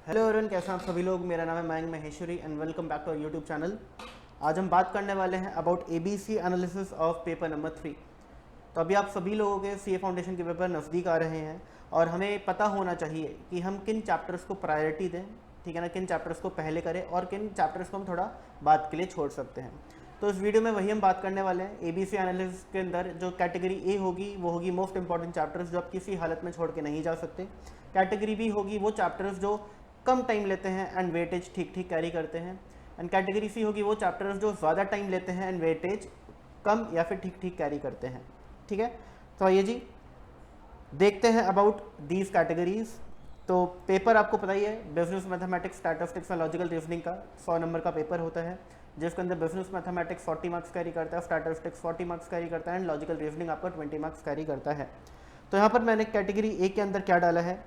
Hello everyone, कैसे हैं आप सभी लोग। मेरा नाम है Mayank Maheshwari and welcome back to our YouTube channel. आज हम बात करने वाले हैं about ABC analysis of paper number 3। तो अभी आप सभी लोगों के सीए फाउंडेशन के पेपर नज़दीक आ रहे हैं और हमें पता होना चाहिए कि हम किन चैप्टर्स को प्रायोरिटी दें, ठीक है ना, किन चैप्टर्स को पहले करें और किन चैप्टर्स को हम थोड़ा बाद के लिए छोड़ सकते हैं। तो इस वीडियो में वही हम बात करने वाले हैं। एबीसी एनालिसिस के अंदर जो कैटेगरी ए होगी वो होगी मोस्ट इंपॉर्टेंट चैप्टर्स जो आप किसी हालत में छोड़ के नहीं जा सकते। कैटेगरी बी होगी वो चैप्टर्स जो कम टाइम लेते हैं एंड वेटेज ठीक ठीक कैरी करते हैं। एंड कैटेगरी सी होगी वो चैप्टर्स जो ज़्यादा टाइम लेते हैं एंड वेटेज कम या फिर ठीक ठीक कैरी करते हैं। ठीक है, तो आइए जी देखते हैं अबाउट दीज कैटेगरीज। तो पेपर आपको पता ही है, बिजनेस मैथमेटिक्स, स्टैटिस्टिक्स और लॉजिकल रीजनिंग का 100 नंबर का पेपर होता है, जिसके अंदर बिजनेस मैथमेटिक्स 40 मार्क्स कैरी करता है, स्टैटिस्टिक्स 40 मार्क्स कैरी करता है एंड लॉजिकल रीजनिंग आपका 20 मार्क्स कैरी करता है। तो यहाँ पर मैंने कैटेगरी ए के अंदर क्या डाला है,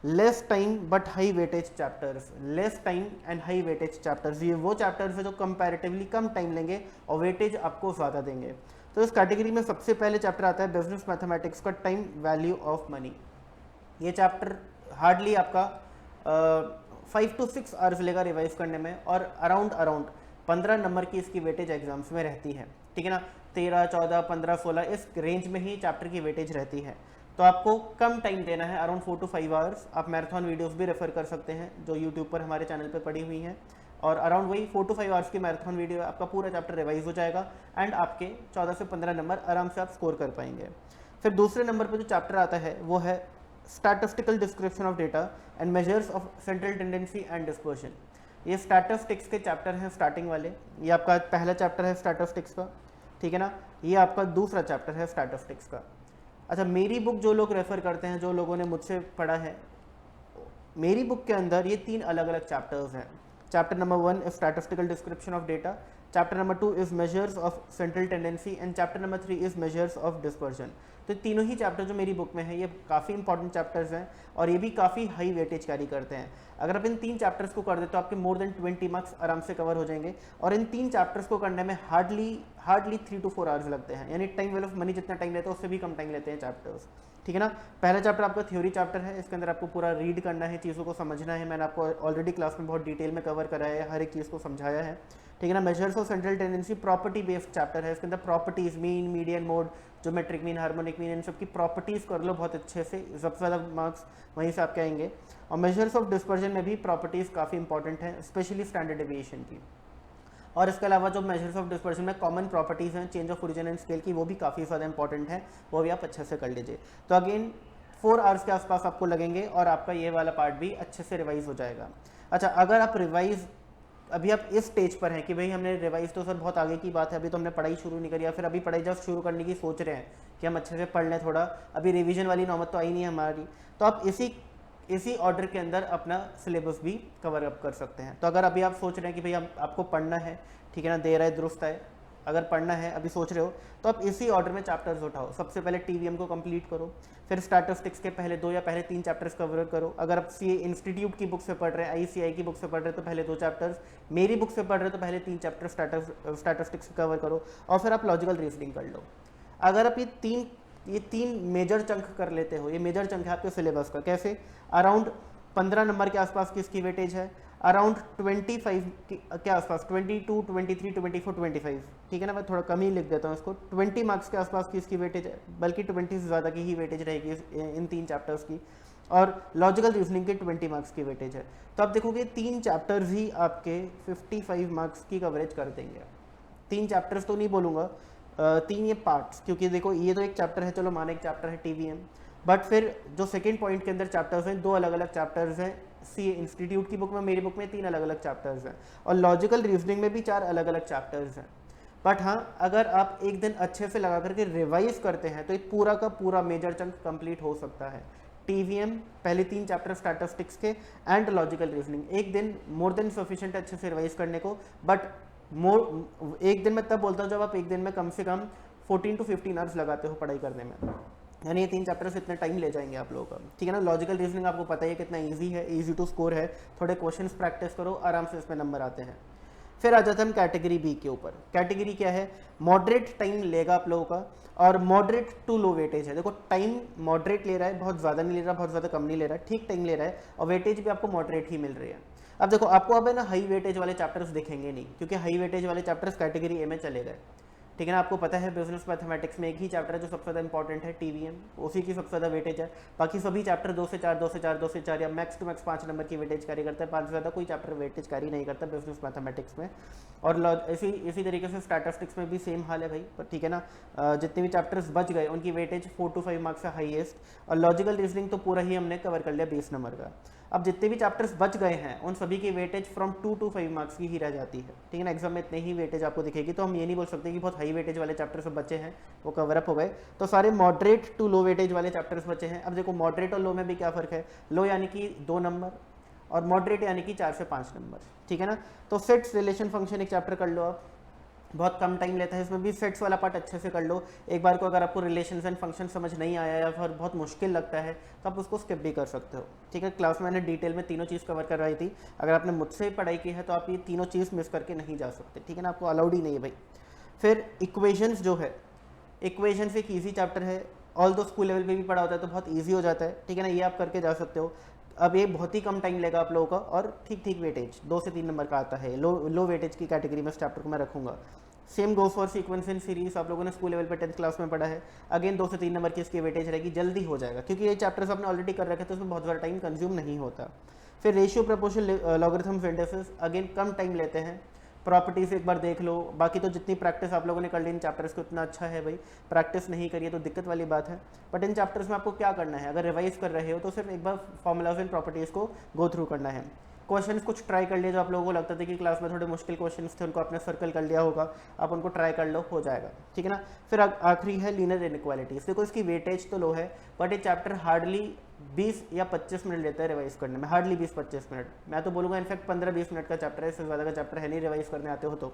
less time but high weightage chapters. Less time and high weightage chapters, ये वो चैप्टर्स है जो कंपैरेटिवली कम टाइम लेंगे और वेटेज आपको ज़्यादा देंगे। तो इस कैटेगरी में सबसे पहले चैप्टर आता है बिजनेस मैथमेटिक्स का टाइम वैल्यू ऑफ मनी। ये चैप्टर हार्डली आपका 5 to 6 आवर्स लेगा रिवाइज करने में और अराउंड 15 नंबर की इसकी वेटेज एग्जाम्स में रहती है। ठीक है ना, 13, 14, 15, 16 इस रेंज में ही चैप्टर की वेटेज रहती है। तो आपको कम टाइम देना है, अराउंड 4 to 5 आवर्स। आप मैराथन वीडियोस भी रेफर कर सकते हैं जो यूट्यूब पर हमारे चैनल पर पड़ी हुई हैं, और अराउंड वही 4 to 5 आवर्स की मैराथन वीडियो आपका पूरा चैप्टर रिवाइज हो जाएगा एंड आपके 14 से 15 नंबर आराम से आप स्कोर कर पाएंगे। फिर दूसरे नंबर पर जो चैप्टर आता है वो है statistical description of data and measures of central tendency and dispersion. ये स्टैटिस्टिक्स के चैप्टर हैं स्टार्टिंग वाले। ये आपका पहला चैप्टर है स्टैटिस्टिक्स का, ठीक है ना, ये आपका दूसरा चैप्टर है स्टैटिस्टिक्स का। अच्छा, मेरी बुक जो लोग रेफ़र करते हैं, जो लोगों ने मुझसे पढ़ा है, मेरी बुक के अंदर ये 3 अलग अलग चैप्टर्स हैं। Chapter number 1 is statistical description of data, chapter number 2 is measures of central tendency and chapter number 3 is measures of dispersion. तो तीनों ही चैप्टर जो मेरी बुक में है ये काफ़ी इंपॉर्टेंट चैप्टर्स हैं और ये भी काफ़ी हाई वेटेज कैरी करते हैं। अगर आप इन 3 चैप्टर्स को कर दे तो आपके मोर देन 20 मार्क्स आराम से कवर हो जाएंगे और इन 3 चैप्टर्स को करने में हार्डली 3 to 4 आवर्स लगते हैं, यानी टाइम वैल्यू ऑफ मनी जितना टाइम लेते हैं उससे भी कम टाइम लेते हैं चैप्टर्स। ठीक है ना, पहला चैप्टर आपका थ्योरी चैप्टर है, इसके अंदर आपको पूरा रीड करना है, चीज़ों को समझना है। मैंने आपको ऑलरेडी क्लास में बहुत डिटेल में कवर कराया है, हर एक चीज़ को समझाया है। ठीक है ना, measures of central tendency property based chapter है, इसके अंदर properties, mean, median, mode, geometric mean, harmonic mean, इन सब की प्रॉपर्टीज़ कर लो बहुत अच्छे से, सबसे ज़्यादा मार्क्स वहीं से आपके आएंगे। और मेजर्स ऑफ डिस्पर्जन में भी प्रॉपर्टीज़ काफ़ी इंपॉर्टेंट हैं, स्पेशली स्टैंडर्ड डेविएशन की। और इसके अलावा जो मेजर्स ऑफ डिस्पर्जन में कॉमन प्रॉपर्टीज़ हैं, change of origin and scale की, वो भी काफ़ी ज़्यादा इंपॉर्टेंट है, वो भी आप अच्छे से कर लीजिए। तो अगेन 4 आवर्स के आसपास आपको लगेंगे और आपका ये वाला पार्ट भी अच्छे से रिवाइज हो जाएगा। अच्छा, अगर आप रिवाइज अभी आप इस स्टेज पर हैं कि भाई हमने रिवाइज तो सर बहुत आगे की बात है, अभी तो हमने पढ़ाई शुरू नहीं करी, या फिर अभी पढ़ाई जस्ट शुरू करने की सोच रहे हैं कि हम अच्छे से पढ़ लें थोड़ा, अभी रिवीजन वाली नौबत तो आई नहीं है हमारी, तो आप इसी ऑर्डर के अंदर अपना सिलेबस भी कवर अप कर सकते हैं। तो अगर अभी आप सोच रहे हैं कि भाई आपको पढ़ना है, ठीक है ना, देर है दुरुस्त है, अगर पढ़ना है अभी सोच रहे हो तो आप इसी ऑर्डर में चैप्टर्स उठाओ। सबसे पहले टीवीएम को कंप्लीट करो, फिर स्टैटिस्टिक्स के पहले 2 या पहले 3 चैप्टर्स कवर करो। अगर आप सीए इंस्टीट्यूट की बुक से पढ़ रहे हैं, आईसीआई की बुक से पढ़ रहे हैं तो पहले 2 चैप्टर्स, मेरी बुक से पढ़ रहे हो तो पहले 3 चैप्टर स्टैटिस्टिक्स कवर करो और फिर आप लॉजिकल रीजनिंग कर लो। अगर आप ये तीन मेजर चंक कर लेते हो, ये मेजर चंक है आपके सिलेबस का। कैसे? अराउंड 15 नंबर के आसपास की इसकी वेटेज है, अराउंड 25 के आसपास, 22, 23, 24, 25, ठीक है ना, मैं थोड़ा कम ही लिख देता हूँ इसको, 20 मार्क्स के आसपास की इसकी वेटेज है, बल्कि 20 से ज़्यादा की ही वेटेज रहेगी इन 3 चैप्टर्स की। और लॉजिकल रीजनिंग के 20 मार्क्स की वेटेज है। तो आप देखोगे 3 चैप्टर्स ही आपके 55 मार्क्स की कवरेज कर देंगे। 3 चैप्टर्स तो नहीं बोलूँगा, 3 ये पार्ट्स, क्योंकि देखो ये तो एक चैप्टर है, चलो माना एक चैप्टर है टीवीएम, बट फिर जो सेकेंड पॉइंट के अंदर चैप्टर्स हैं 2 अलग अलग चैप्टर्स हैं, सी इंस्टीट्यूट की बुक में, मेरी बुक में 3 अलग अलग चैप्टर्स हैं, और लॉजिकल रीजनिंग में भी 4 अलग अलग चैप्टर्स हैं। बट हाँ, अगर आप एक दिन अच्छे से लगा करके रिवाइज करते हैं तो एक पूरा का पूरा मेजर चंक कंप्लीट हो सकता है। टीवीएम पहले 3 चैप्टर स्टैटिस्टिक्स के एंड लॉजिकल रीजनिंग, एक दिन मोर देन सफिशिएंट अच्छे से रिवाइज करने को। बट एक दिन मैं तब बोलता हूँ जब आप एक दिन में कम से कम 14 to 15 आवर्स लगाते हो पढ़ाई करने में, यानी ये 3 चैप्टर्स इतने टाइम ले जाएंगे आप लोगों का। ठीक है ना, लॉजिकल रीजनिंग आपको पता ही है कितना इजी है, इजी टू स्कोर है, थोड़े क्वेश्चंस प्रैक्टिस करो, आराम से इसमें नंबर आते हैं। फिर आ जाते हैं हम कैटेगरी बी के ऊपर। कैटेगरी क्या है, मॉडरेट टाइम लेगा आप लोगों का और मॉडरेट टू लो वेटेज है। देखो टाइम मॉडरेट ले रहा है, बहुत ज़्यादा नहीं ले रहा, बहुत ज़्यादा कम नहीं ले रहा है, ठीक टाइम ले रहा है और वेटेज भी आपको मॉडरेट ही मिल रही है। अब देखो आपको अब है ना हाई वेटेज वाले चैप्टर्स दिखेंगे नहीं, क्योंकि हाई वेटेज वाले चैप्टर्स कैटेगरी ए में चले गए, ठीक है ना। आपको पता है बिजनेस मैथमेटिक्स में एक ही चैप्टर है जो सबसे ज़्यादा इंपॉर्टेंट है, टीवीएम, उसी की सबसे ज़्यादा वेटेज है। बाकी सभी चैप्टर 2 से 4, 2 से 4, 2 से 4 या मैक्स टू मैक्स 5 नंबर की वेटेज कैरी करता है। 5 से ज़्यादा कोई चैप्टर वेटेज कैरी नहीं करता बिजनेस मैथमेटिक्स में। और इसी तरीके से स्टैटिस्टिक्स में भी सेम हाल है भाई, पर ठीक है ना। जितने भी चैप्टर्स बच गए उनकी वेटेज 4 to 5 मार्क्स है हाईएस्ट। और लॉजिकल रीजनिंग तो पूरा ही हमने कवर कर लिया 20 नंबर का। अब जितने भी चैप्टर्स बच गए हैं उन सभी की वेटेज फ्रॉम 2 to 5 मार्क्स की ही रह जाती है, ठीक है ना। एग्जाम में इतने ही वेटेज आपको दिखेगी, तो हम ये नहीं बोल सकते कि बहुत हाई वेटेज वाले चैप्टर सब बचे हैं वो कवर अप हो गए। तो सारे मॉडरेट टू लो वेटेज वाले चैप्टर्स बचे हैं। अब देखो मॉडरेट और लो में भी क्या फ़र्क है, लो यानी कि 2 नंबर और मॉडरेट यानी कि 4 से 5 नंबर, ठीक है ना। तो सेट्स रिलेशन फंक्शन एक चैप्टर कर लो आप, बहुत कम टाइम लेता है, इसमें भी सेट्स वाला पार्ट अच्छे से कर लो एक बार को। अगर आपको रिलेशंस एंड फंक्शन समझ नहीं आया या फिर बहुत मुश्किल लगता है तो आप उसको स्किप भी कर सकते हो, ठीक है। क्लास में मैंने डिटेल में तीनों चीज़ कवर करवाई थी, अगर आपने मुझसे पढ़ाई की है तो आप ये तीनों चीज़ मिस करके नहीं जा सकते, ठीक है ना, आपको अलाउड ही नहीं है भाई। फिर इक्वेशंस जो है, इक्वेशंस एक ईजी चैप्टर है, ऑल दो स्कूल लेवल पे भी पढ़ा होता है तो बहुत ईजी हो जाता है, ठीक है ना, ये आप करके जा सकते हो। अब ये बहुत ही कम टाइम लेगा आप लोगों का और ठीक ठीक वेटेज 2 से 3 नंबर का आता है। लो वेटेज की कैटेगरी में इस चैप्टर को मैं रखूंगा। Same goes for sequence in series, आप लोगों ने स्कूल लेवल पे 10th क्लास में पढ़ा है। अगेन 2 से 3 नंबर की इसकी वेटेज रहेगी, जल्दी हो जाएगा क्योंकि ये चैप्टर्स आपने ऑलरेडी कर रखे तो उसमें बहुत ज़्यादा टाइम कंज्यूम नहीं होता। फिर ratio proportion logarithms indices, again come time लेते हैं। प्रॉपर्टीज एक बार देख लो, बाकी तो जितनी प्रैक्टिस आप लोगों ने कर ली इन चैप्टर्स को उतना अच्छा है भाई, प्रैक्टिस नहीं करिए तो दिक्कत वाली बात है। बट इन चैप्टर्स में आपको क्या करना है, अगर रिवाइज कर रहे हो तो सिर्फ एक बार फॉर्मूलाज एंड प्रॉपर्टीज़ को गो थ्रू करना है। क्वेश्चन कुछ ट्राई कर लिए जो आप लोगों को लगता था कि क्लास में थोड़े मुश्किल क्वेश्चन थे उनको आपने सर्कल कर लिया होगा, आप उनको ट्राई कर लो, हो जाएगा, ठीक है ना। फिर आखिरी है लीनियर इनइक्वालिटीज। देखो इसकी वेटेज तो लो है बट ये चैप्टर हार्डली 20 या 25 मिनट लेता है रिवाइज करने में, हार्डली 20-25 मिनट, मैं तो बोलूँगा इनफैक्ट 15-20 मिनट का चैप्टर है, इससे ज़्यादा का चैप्टर है नहीं। रिवाइज करने आते हो तो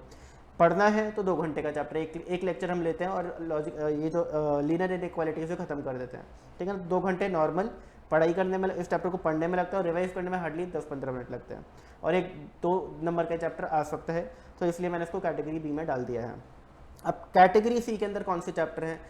पढ़ना है तो 2 घंटे का चैप्टर एक लेक्चर हम लेते हैं और लॉजिक ये जो लीनियर इनइक्वालिटीज से खत्म कर देते हैं, ठीक है ना। 2 घंटे नॉर्मल पढ़ाई करने में, इस चैप्टर को पढ़ने में लगता है और रिवाइज करने में हार्डली 10-15 मिनट लगते हैं और 1-2 नंबर का चैप्टर आ सकता है, तो इसलिए मैंने इसको कैटेगरी बी में डाल दिया है। अब कैटेगरी सी के अंदर कौन से चैप्टर हैं,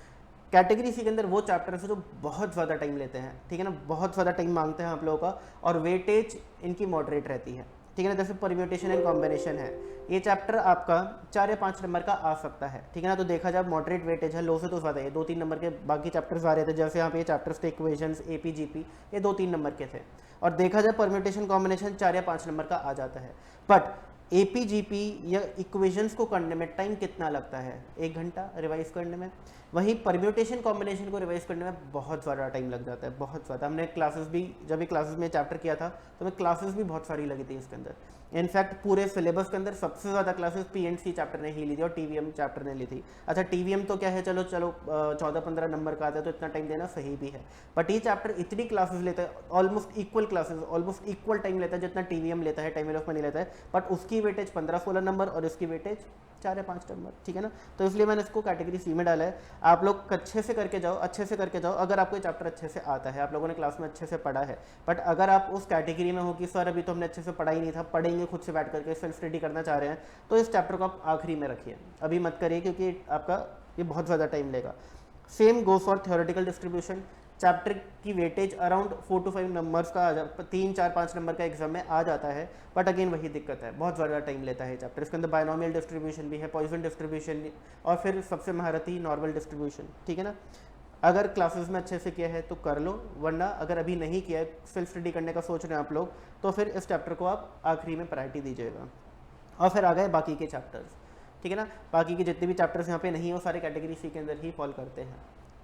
कैटेगरी सी के अंदर वो चैप्टर्स हैं जो बहुत ज़्यादा टाइम लेते हैं, ठीक है ना, बहुत ज़्यादा टाइम मांगते हैं आप लोगों का और वेटेज इनकी मॉडरेट रहती है, ठीक है ना। जैसे परम्यूटेशन एंड कॉम्बिनेशन है, ये चैप्टर आपका 4 या 5 नंबर का आ सकता है, ठीक है ना। तो देखा जाए मॉडरेट वेटेज है, लो से तो ज़्यादा है, 2-3 नंबर के बाकी चैप्टर्स आ रहे थे, जैसे यहाँ पे ये चैप्टर्स थे इक्वेशंस, एपी जीपी, ये 2-3 नंबर के थे। और देखा जाए परम्यूटेशन कॉम्बिनेशन 4 या 5 नंबर का आ जाता है। बट एपी जीपी या इक्वेशंस को करने में टाइम कितना लगता है, 1 घंटा रिवाइज करने में। वहीं परम्यूटेशन कॉम्बिनेशन को रिवाइज करने में बहुत ज़्यादा टाइम लग जाता है, बहुत ज़्यादा। हमने क्लासेस भी, जब भी क्लासेस में चैप्टर किया था तो मैं क्लासेस भी बहुत सारी लगी थी इसके अंदर। इनफैक्ट पूरे सिलेबस के अंदर सबसे ज़्यादा क्लासेस पीएनसी चैप्टर ने ही ली थी और टीवीएम चैप्टर ने ली थी। अच्छा टीवीएम तो क्या है, चलो 14-15 नंबर का आता है तो इतना टाइम देना सही भी है, बट ये चैप्टर इतनी क्लासेस लेता है, almost equal classes, almost equal time लेता है जितना टीवीएम लेता है, टाइम ऑफ मनी लेता है, बट उसकी वेटेज 15-16 नंबर और इसकी वेटेज 4 या 5 नंबर, ठीक है ना। तो इसलिए मैंने इसको कैटेगरी सी में डाला है। आप लोग अच्छे से करके जाओ, अच्छे से करके जाओ, अगर आपको चैप्टर अच्छे से आता है, आप लोगों ने क्लास में अच्छे से पढ़ा है। बट अगर आप उस कैटेगरी में हो कि सर अभी तो हमने अच्छे से पढ़ा ही नहीं था, पढ़ेंगे खुद से बैठ करके, सेल्फ स्टडी करना चाह रहे हैं, तो इस चैप्टर को आप आखिरी में रखिए, अभी मत करिए क्योंकि आपका ये बहुत ज़्यादा टाइम लेगा। Same goes for theoretical distribution, chapter की वेटेज अराउंड 4 to 5 नंबर्स का 3, 4, 5 नंबर का एग्जाम में आ जाता है, बट अगेन वही दिक्कत है, बहुत ज़्यादा टाइम लेता है चैप्टर। इसके अंदर बायनोमियल डिस्ट्रीब्यूशन भी है, पॉइजन डिस्ट्रीब्यूशन और फिर सबसे महारती नॉर्मल डिस्ट्रीब्यूशन, ठीक है ना। अगर क्लासेस में अच्छे से किया है तो कर लो, वरना अगर अभी नहीं किया है, सेल्फ स्टडी करने का सोच रहे हैं आप लोग, तो फिर इस चैप्टर को आप आखिरी में प्रायोरिटी दीजिएगा। और फिर आ गए बाकी के चैप्टर्स, ठीक है ना। बाकी के जितने भी चैप्टर्स यहाँ पे नहीं हो सारे कैटेगरी सी के अंदर ही फॉल करते हैं,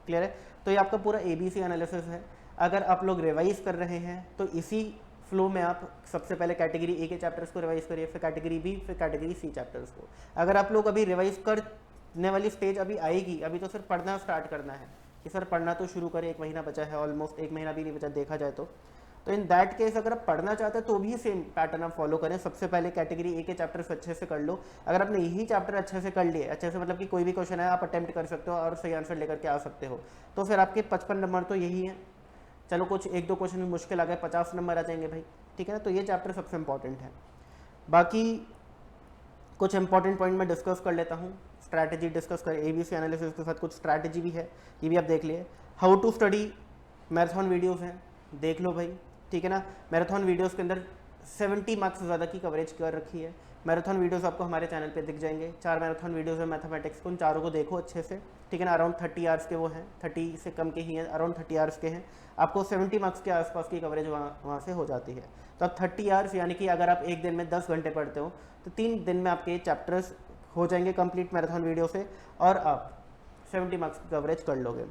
क्लियर है। तो ये आपका पूरा ABC एनालिसिस है। अगर आप लोग रिवाइज कर रहे हैं तो इसी फ्लो में आप सबसे पहले कैटेगरी ए के चैप्टर्स को रिवाइज करिए, फिर कैटेगरी बी, फिर कैटेगरी सी चैप्टर्स को। अगर आप लोग अभी रिवाइज करने वाली स्टेज अभी आएगी, अभी तो सिर्फ पढ़ना स्टार्ट करना है कि सर पढ़ना तो शुरू करें, 1 महीना बचा है, ऑलमोस्ट 1 महीना भी नहीं बचा देखा जाए तो इन दैट केस अगर आप पढ़ना चाहते हैं तो भी सेम पैटर्न आप फॉलो करें। सबसे पहले कैटेगरी ए के चैप्टर्स अच्छे से कर लो। अगर आपने यही चैप्टर अच्छे से कर लिए, अच्छे से मतलब कि कोई भी क्वेश्चन है आप अटेम्प्ट कर सकते हो और सही आंसर लेकर के आ सकते हो, तो फिर आपके 55 नंबर तो यही है। चलो कुछ 1-2 क्वेश्चन में मुश्किल आ गए, 50 नंबर आ जाएंगे भाई, ठीक है ना। तो ये चैप्टर सबसे इंपॉर्टेंट है। बाकी कुछ इंपॉर्टेंट पॉइंट मैं डिस्कस कर लेता हूँ, स्ट्रैटेजी डिस्कस कर, एबीसी एनालिसिस के साथ कुछ स्ट्रैटेजी भी है, ये भी आप देख लिए। How to study, marathon videos हैं, देख लो भाई, ठीक है ना। मैराथन वीडियोस के अंदर 70 मार्क्स से ज़्यादा की कवरेज कर रखी है। मैराथन वीडियोस आपको हमारे चैनल पे दिख जाएंगे, 4 मैराथन वीडियोस है मैथमेटिक्स के, उन चारों को देखो अच्छे से, ठीक है ना। अराउंड 30 आवर्स के वो हैं, 30 से कम के ही हैं, अराउंड 30 आवर्स के हैं। आपको 70 मार्क्स के आसपास की कवरेज वहाँ से हो जाती है। तो अब 30 आवर्स यानी कि अगर आप एक दिन में 10 घंटे पढ़ते हो तो 3 दिन में आपके चैप्टर्स हो जाएंगे कंप्लीट मैराथन वीडियो से, और आप 70 मार्क्स की कवरेज कर लोगे।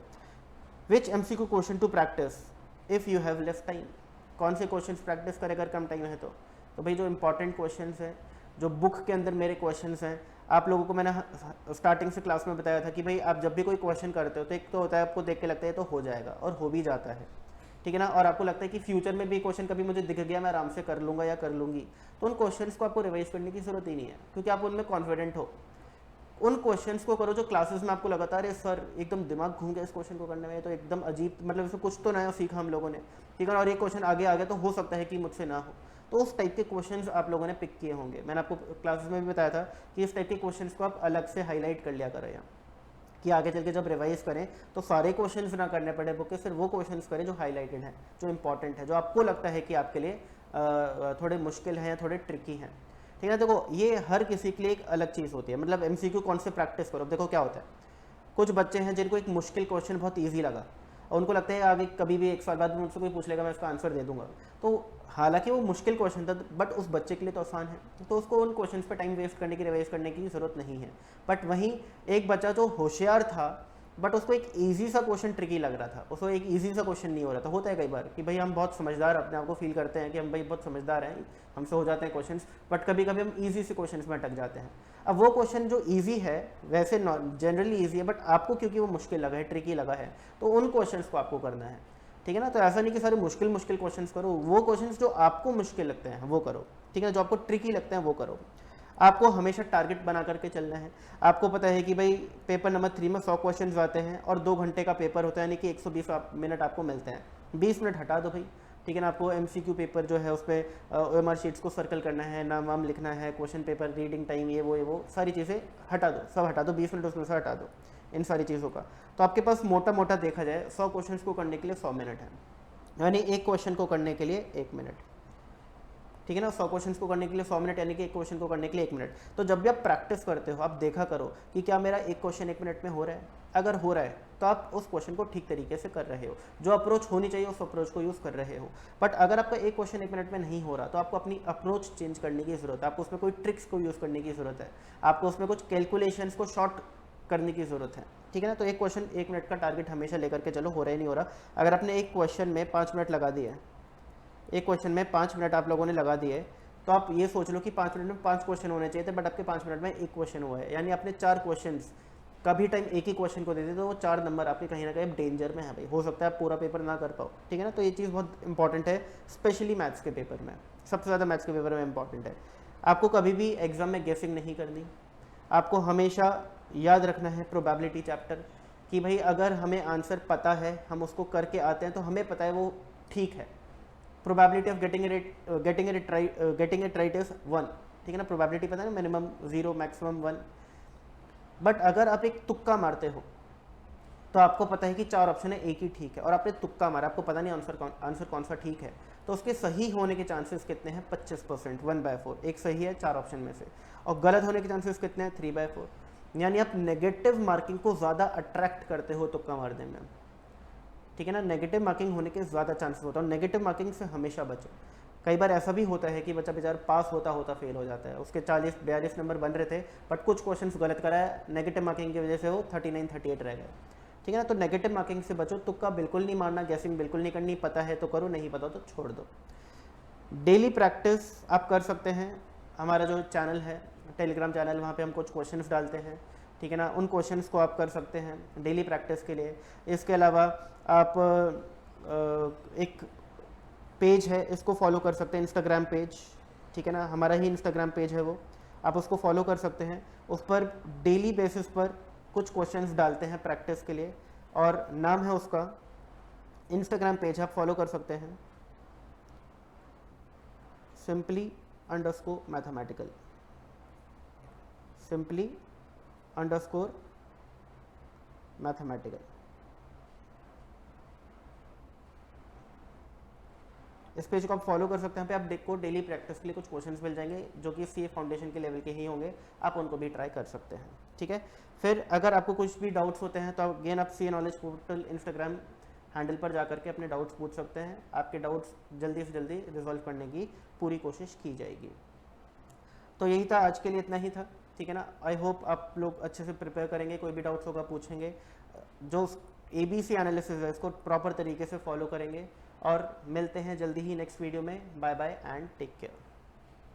Which MCQ question to practice if you have less time, कौन से क्वेश्चंस प्रैक्टिस करें अगर कम टाइम है तो भाई जो इंपॉर्टेंट क्वेश्चंस हैं, जो बुक के अंदर मेरे क्वेश्चंस हैं, आप लोगों को मैंने स्टार्टिंग से क्लास में बताया था कि भाई आप जब भी कोई क्वेश्चन करते हो तो एक तो होता है आपको देख के लगता है तो हो जाएगा, और हो भी जाता है, ठीक है ना। और आपको लगता है कि फ्यूचर में भी क्वेश्चन कभी मुझे दिख गया मैं आराम से कर लूँगा या कर लूँगी, तो उन क्वेश्चंस को आपको रिवाइज करने की ज़रूरत ही नहीं है, क्योंकि आप उनमें कॉन्फिडेंट हो। उन क्वेश्चंस को करो जो क्लासेस में आपको लगातार अरे सर एकदम दिमाग घूम गया इस क्वेश्चन को करने में, तो एकदम अजीब, मतलब इसमें कुछ तो नया सीखा हम लोगों ने, ठीक है। और एक क्वेश्चन आगे आ गया तो हो सकता है कि मुझसे ना हो, तो उस टाइप के क्वेश्चंस आप लोगों ने पिक किए होंगे। मैंने आपको क्लासेस में भी बताया था कि इस टाइप के क्वेश्चंस को आप अलग से हाईलाइट कर लिया करें, यहाँ कि आगे चल के जब रिवाइज करें तो सारे क्वेश्चंस ना करने पड़े बुक के, सिर्फ वो क्वेश्चंस करें जो हाईलाइटेड हैं, जो इंपॉर्टेंट है, जो आपको लगता है कि आपके लिए थोड़े मुश्किल हैं, थोड़े ट्रिकी हैं, ठीक है। देखो ये हर किसी के लिए एक अलग चीज़ होती है, मतलब MCQ कौन से प्रैक्टिस करो। देखो क्या होता है, कुछ बच्चे हैं जिनको एक मुश्किल क्वेश्चन बहुत ईजी लगा और उनको लगता है आगे कभी भी 1 साल बाद मुझसे कोई पूछ लेगा मैं इसका आंसर दे दूंगा, तो हालांकि वो मुश्किल क्वेश्चन था बट उस बच्चे के लिए तो आसान है, तो उसको उन क्वेश्चन पर टाइम वेस्ट करने की, रिवाइज करने की ज़रूरत नहीं है। बट वहीं एक बच्चा जो होशियार था बट उसको एक इजी सा क्वेश्चन ट्रिकी लग रहा था, उसको एक इजी सा क्वेश्चन नहीं हो रहा था। होता है कई बार कि भाई हम बहुत समझदार अपने आप को फील करते हैं कि हम भाई बहुत समझदार हैं, हमसे हो जाते हैं क्वेश्चंस, बट कभी कभी हम इजी से क्वेश्चंस में अटक जाते हैं। अब वो क्वेश्चन जो इजी है वैसे जनरली इजी है बट आपको क्योंकि वो मुश्किल लगा है, ट्रिकी लगा है, तो उन क्वेश्चंस को आपको करना है, ठीक है ना। तो ऐसा नहीं कि सारे मुश्किल मुश्किल क्वेश्चंस करो, वो क्वेश्चंस जो आपको मुश्किल लगते हैं वो करो, ठीक है, जो आपको ट्रिकी लगते हैं वो करो। आपको हमेशा टारगेट बना करके चलना है। आपको पता है कि भाई पेपर नंबर 3 में 100 क्वेश्चन आते हैं और 2 घंटे का पेपर होता है, यानी कि 120 मिनट आपको मिलते हैं, 20 मिनट हटा दो भाई, ठीक है ना। आपको MCQ पेपर जो है उस पर OMR शीट्स को सर्कल करना है, नाम वाम लिखना है, क्वेश्चन पेपर, रीडिंग टाइम, ये वो सारी चीज़ें हटा दो, सब हटा दो, 20 मिनट उसमें से हटा दो इन सारी चीज़ों का। तो आपके पास मोटा मोटा देखा जाए 100 क्वेश्चन को करने के लिए 100 मिनट है, यानी एक क्वेश्चन को करने के लिए 1 मिनट, ठीक है ना। 100 क्वेश्चन को करने के लिए 100 मिनट, यानी कि एक क्वेश्चन को करने के लिए 1 मिनट। तो जब भी आप प्रैक्टिस करते हो आप देखा करो कि क्या मेरा एक क्वेश्चन 1 मिनट में हो रहा है, अगर हो रहा है तो आप उस क्वेश्चन को ठीक तरीके से कर रहे हो, जो अप्रोच होनी चाहिए उस अप्रोच को यूज़ कर रहे हो। बट अगर आपका एक क्वेश्चन 1 मिनट में नहीं हो रहा तो आपको अपनी अप्रोच चेंज करने की ज़रूरत है, आपको उसमें कोई ट्रिक्स को यूज़ करने की ज़रूरत है, आपको उसमें कुछ कैलकुलेशंस को शॉर्ट करने की ज़रूरत है, ठीक है ना। तो एक क्वेश्चन 1 मिनट का टारगेट हमेशा लेकर के चलो, हो रहा है नहीं हो रहा। अगर आपने एक क्वेश्चन में 5 मिनट लगा दिए, एक क्वेश्चन में 5 मिनट आप लोगों ने लगा दिए, तो आप ये सोच लो कि 5 मिनट में 5 क्वेश्चन होने चाहिए थे, बट आपके 5 मिनट में एक क्वेश्चन हुआ है, यानी आपने 4 क्वेश्चन का भी टाइम एक ही क्वेश्चन को देते तो वो 4 नंबर आपके कहीं ना कहीं डेंजर में है भाई, हो सकता है आप पूरा पेपर ना कर पाओ, ठीक है ना। तो ये चीज़ बहुत इंपॉर्टेंट है, स्पेशली मैथ्स के पेपर में, सबसे ज़्यादा मैथ्स के पेपर में इंपॉर्टेंट है। आपको कभी भी एग्जाम में गेसिंग नहीं करनी, आपको हमेशा याद रखना है प्रोबेबिलिटी चैप्टर, कि भाई अगर हमें आंसर पता है, हम उसको करके आते हैं तो हमें पता है वो ठीक है। Probability of getting it right is 1, ठीक है ना। प्रोबेबिलिटी पता है ना, मिनिमम 0 मैक्सिमम 1। बट अगर आप एक तुक्का मारते हो तो आपको पता है कि 4 ऑप्शन है, एक ही ठीक है, और आपने तुक्का मारा, आपको पता नहीं आंसर कौन सा ठीक है, तो उसके सही होने के चांसेस कितने हैं, 25%, 1/4, एक सही है 4 ऑप्शन में से, और गलत होने के चांसेस कितने हैं, 3/4। यानी आप नेगेटिव मार्किंग को ज़्यादा अट्रैक्ट करते हो तुक्का मारने में, ठीक है ना। नेगेटिव मार्किंग होने के ज़्यादा चांसेस होता है, और नेगेटिव मार्किंग से हमेशा बचो। कई बार ऐसा भी होता है कि बच्चा बेचारा पास होता होता फेल हो जाता है, उसके 40-42 नंबर बन रहे थे बट कुछ क्वेश्चंस गलत कराया, नेगेटिव मार्किंग की वजह से वो 39-38 रह गए, ठीक है ना। तो नेगेटिव मार्किंग से बचो, तुक्का बिल्कुल नहीं मारना, गैसिंग बिल्कुल नहीं करनी, पता है तो करो, नहीं पता तो छोड़ दो। डेली प्रैक्टिस आप कर सकते हैं, हमारा जो चैनल है टेलीग्राम चैनल, वहाँ पे हम कुछ क्वेश्चंस डालते हैं, ठीक है ना, उन क्वेश्चंस को आप कर सकते हैं डेली प्रैक्टिस के लिए। इसके अलावा आप एक पेज है, इसको फॉलो कर सकते हैं, इंस्टाग्राम पेज, ठीक है ना, हमारा ही इंस्टाग्राम पेज है वो, आप उसको फॉलो कर सकते हैं। उस पर डेली बेसिस पर कुछ क्वेश्चंस डालते हैं प्रैक्टिस के लिए, और नाम है उसका, इंस्टाग्राम पेज आप फॉलो कर सकते हैं, simply_mathematical, सिंपली अंडरस्कोर मैथमेटिकल। इस पेज को आप फॉलो कर सकते हैं। यहाँ पे आपको डेली प्रैक्टिस के लिए कुछ क्वेश्चंस मिल जाएंगे जो कि सीए फाउंडेशन के लेवल के ही होंगे, आप उनको भी ट्राई कर सकते हैं। ठीक है, फिर अगर आपको कुछ भी डाउट्स होते हैं तो अगेन आप CA knowledge portal Instagram handle पर जाकर के अपने डाउट्स पूछ सकते हैं। आपके डाउट्स जल्दी से जल्दी रिजॉल्व करने की पूरी कोशिश की जाएगी। तो यही था, आज के लिए इतना ही था। ठीक है ना, आई होप आप लोग अच्छे से प्रिपेयर करेंगे, कोई भी डाउट्स होगा पूछेंगे, जो ABC एनालिसिस है इसको प्रॉपर तरीके से फॉलो करेंगे। और मिलते हैं जल्दी ही नेक्स्ट वीडियो में। Bye bye and take care.